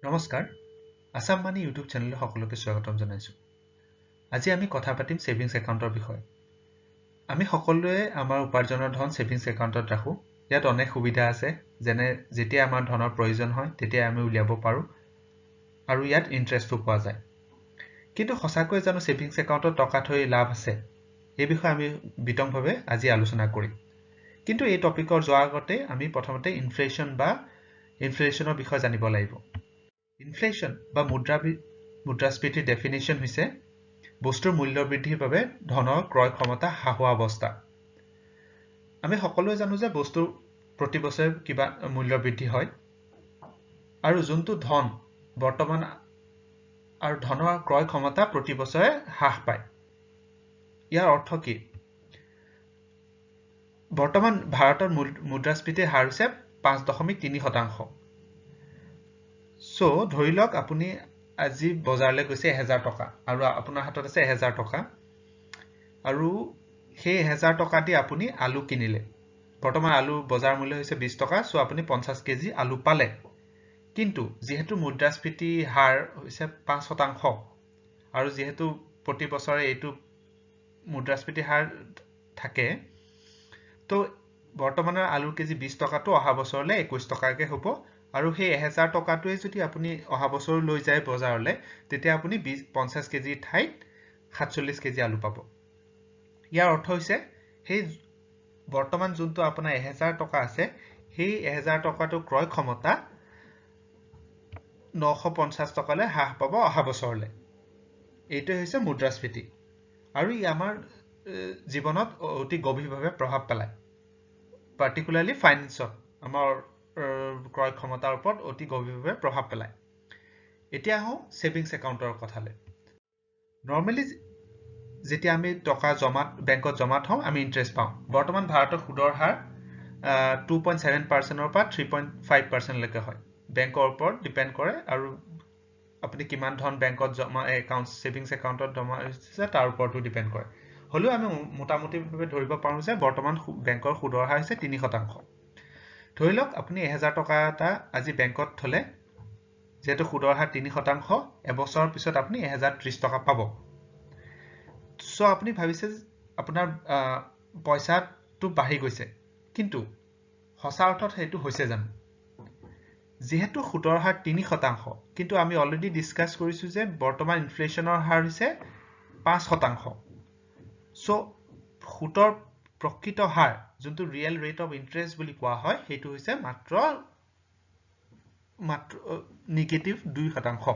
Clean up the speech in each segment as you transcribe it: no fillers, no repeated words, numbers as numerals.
নমস্কাৰ আসাম মানি ইউটিউব চেনেললৈ সকলোকে স্বাগতম জনাইছো আজি আমি কথা পাতিম সেভিংস একাউণ্টৰ বিষয়ে আমি সকলোৱে আমাৰ উপাৰ্জনৰ ধন সেভিংস একাউণ্টত ৰাখো ইয়াত অনেক সুবিধা আছে যেনে যেতিয়া আমাৰ ধনৰ প্ৰয়োজন হয় তেতিয়া আমি উলিয়াব পাৰো আৰু ইয়াত ইন্টাৰেষ্টও পোৱা যায় কিন্তু সঁচাকৈ জানো সেভিংস একাউণ্টত টকা থৈ লাভ আছে এই বিষয়ে আমি বিতংভাৱে আজি আলোচনা কৰিম কিন্তু এই টপিকৰ যোৱাৰ আগতে আমি প্ৰথমতে ইনফ্লেশ্যনৰ বিষয়ে জানিব লাগিব ইনফ্লেশ্যন বা মুদ্ৰাস্ফীতিৰ ডেফিনেশ্যন হৈছে বস্তুৰ মূল্য বৃদ্ধিৰ বাবে ধনৰ ক্ৰয় ক্ষমতা হ্ৰাস হোৱা অৱস্থা আমি সকলোৱে জানো যে বস্তুৰ প্ৰতি বছৰে কিবা মূল্য বৃদ্ধি হয় আৰু যোনটো ধন বৰ্তমান আৰু ধনৰ ক্ৰয় ক্ষমতা প্ৰতি বছৰে হ্ৰাস পায় ইয়াৰ অৰ্থ কি বৰ্তমান ভাৰতৰ মুদ্ৰাস্ফীতিৰ হাৰ হৈছে 5.3% সো ধৰি লওক আপুনি আজি বজাৰলৈ গৈছে 1000 টকা আৰু আপোনাৰ হাতত আছে 1000 টকা আৰু সেই 1000 টকা দি আপুনি আলু কিনিলে বৰ্তমান আলু বজাৰ মূল্য হৈছে 20 টকা সো আপুনি 50 কেজি আলু পালে কিন্তু যেহেতু মুদ্ৰাস্ফীতি হাৰ হৈছে 5% আৰু যেহেতু প্ৰতি বছৰে এইটো মুদ্ৰাস্ফীতি হাৰ থাকে তো বৰ্তমানৰ আলুৰ কেজি 20 টকাটো অহা বছৰলৈ 21 টকাকৈ হ'ব আৰু সেই 1000 টকাটোৱে যদি আপুনি অহা বছৰ লৈ যায় বজাৰলৈ তেতিয়া আপুনি 50 কেজি ঠাইত 47 কেজি আলু পাব ইয়াৰ অৰ্থ হৈছে সেই বৰ্তমান যোনটো আপোনাৰ 1000 টকা আছে সেই 1000 টকাটো ক্ৰয় ক্ষমতা 950 টকালৈ হ্ৰাস পাব অহা বছৰলৈ এইটো হৈছে মুদ্ৰাস্ফীতি আৰু ই আমাৰ জীৱনত অতি গভীৰভাৱে প্ৰভাৱ পেলায় পাৰ্টিকুলাৰলি ফাইনেন্সত আমাৰ ক্ৰয় ক্ষমতাৰ ওপৰত অতি গভীৰভাৱে প্ৰভাৱ পেলায় এতিয়া আহো সেভিংস একাউণ্টৰ কথালৈ নৰ্মেলি যেতিয়া আমি টকা বেংকত জমা থওঁ আমি ইন্টাৰেষ্ট পাওঁ বৰ্তমান ভাৰতৰ সুদৰ হাৰ 2.7%ৰ পৰা 3.5% লৈকে হয় বেংকৰ ওপৰত ডিপেন্ড কৰে আৰু আপুনি কিমান ধন বেংকত জমা সেভিংস একাউণ্টত জমা হৈছে তাৰ ওপৰতো ডিপেন্ড কৰে হলেও আমি মোটামুটিভাৱে ধৰিব পাৰো যে বৰ্তমান বেংকৰ সুদৰ হাৰ হৈছে 3% ধৰি লওক আপুনি 1000 টকা এটা আজি বেংকত থলে যেহেতু সুদৰ হাৰ 3% এবছৰৰ পিছত আপুনি 1030 টকা পাব সো আপুনি ভাবিছে আপোনাৰ পইচাটো বাঢ়ি গৈছে কিন্তু সঁচা অৰ্থত সেইটো হৈছে জানো যেহেতু সুদৰ হাৰ 3% কিন্তু আমি অলৰেডি ডিসকাস কৰিছো যে বৰ্তমান ইনফ্লেশ্যনৰ হাৰ হৈছে 5% সো সুদৰ প্ৰকৃত হাৰ যোনটো ৰিয়েল ৰেট অফ ইন্টাৰেষ্ট বুলি কোৱা হয় সেইটো হৈছে মাত্ৰ নিগেটিভ 2%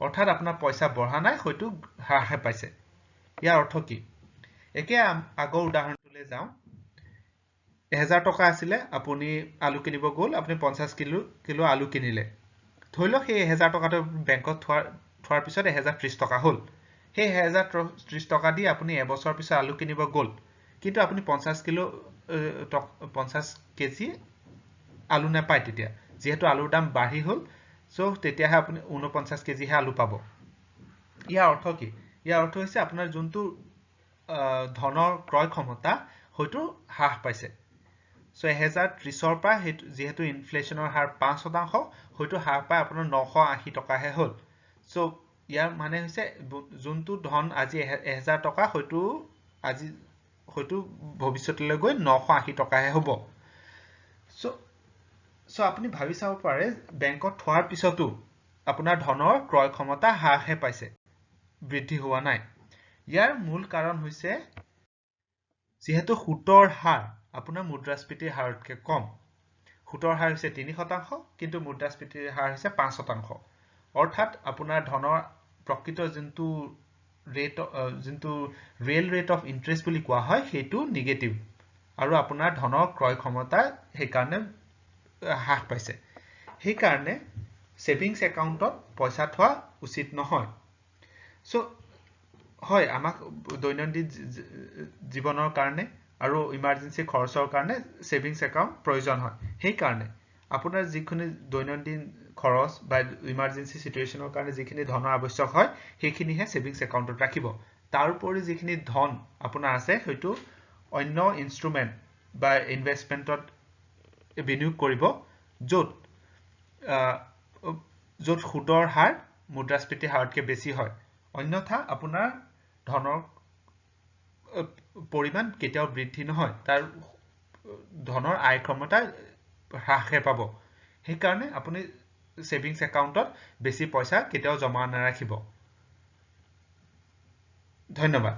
অৰ্থাৎ আপোনাৰ পইচা বঢ়া নাই হয়তো হ্ৰাসহে পাইছে ইয়াৰ অৰ্থ কি একে আগৰ উদাহৰণটোলৈ যাওঁ 1000 টকা আছিলে আপুনি আলু কিনিব গ'ল আপুনি 50 কিলো আলু কিনিলে ধৰি লওক সেই 1000 টকাটো বেংকত থোৱাৰ পিছত 1030 টকা হ'ল সেই 1030 টকা দি আপুনি এবছৰ পিছত আলু কিনিব গ'ল কিন্তু আপুনি 50 কেজি আলু নাপায় তেতিয়া যেহেতু আলুৰ দাম বাঢ়ি হ'ল সো তেতিয়াহে আপুনি 49 কেজিহে আলু পাব ইয়াৰ অৰ্থ কি ইয়াৰ অৰ্থ হৈছে আপোনাৰ যোনটো ধনৰ ক্ৰয় ক্ষমতা হয়তো হ্ৰাস পাইছে সো 1030ৰ পৰা যেহেতু ইনফ্লেশ্যনৰ হাৰ 5% হয়তো হ্ৰাস পাই আপোনাৰ 980 টকাহে হ'ল সো ইয়াৰ মানে হৈছে যোনটো ধন আজি 1000 টকা হয়তো আজি হয়তো ভৱিষ্যতলৈ গৈ 980 টকাহে হ'ব সো আপুনি ভাবি চাব পাৰে বেংকত থোৱাৰ পিছতো আপোনাৰ ধনৰ ক্ৰয় ক্ষমতা হ্ৰাসহে পাইছে বৃদ্ধি হোৱা নাই ইয়াৰ মূল কাৰণ হৈছে যেহেতু সুতৰ হাৰ আপোনাৰ মুদ্ৰাস্ফীতিৰ হাৰতকৈ কম সুতৰ হাৰ হৈছে 3% কিন্তু মুদ্ৰাস্ফীতিৰ হাৰ হৈছে 5% অৰ্থাৎ আপোনাৰ ধনৰ প্ৰকৃত যোনটো ৰিয়েল ৰেট অফ ইন্টাৰেষ্ট বুলি কোৱা হয় সেইটো নিগেটিভ আৰু আপোনাৰ ধনৰ ক্ৰয় ক্ষমতা সেইকাৰণে হ্ৰাস পাইছে সেইকাৰণে সেভিংস একাউণ্টত পইচা থোৱা উচিত নহয় সো হয় আমাক দৈনন্দিন জীৱনৰ কাৰণে আৰু ইমাৰ্জেন্সি খৰচৰ কাৰণে সেভিংস একাউণ্ট প্ৰয়োজন হয় সেইকাৰণে আপোনাৰ যিখিনি দৈনন্দিন খৰচ বা ইমাৰ্জেন্সি সিচুৱেচনৰ কাৰণে যিখিনি ধনৰ আৱশ্যক হয় সেইখিনিহে সেভিংস একাউণ্টত ৰাখিব তাৰ উপৰি যিখিনি ধন আপোনাৰ আছে হয়তো অন্য ইনস্ট্ৰুমেন্ট বা ইনভেষ্টমেন্টত বিনিয়োগ কৰিব য'ত য'ত সুদৰ হাৰ মুদ্ৰাস্ফীতি হাৰতকৈ বেছি হয় অন্যথা আপোনাৰ ধনৰ পৰিমাণ কেতিয়াও বৃদ্ধি নহয় তাৰ ধনৰ আয় ক্ষমতা হ্ৰাসহে পাব সেইকাৰণে আপুনি সেভিংস একাউণ্টত বেছি পইচা কেতিয়াও জমা নাৰাখিব ধন্যবাদ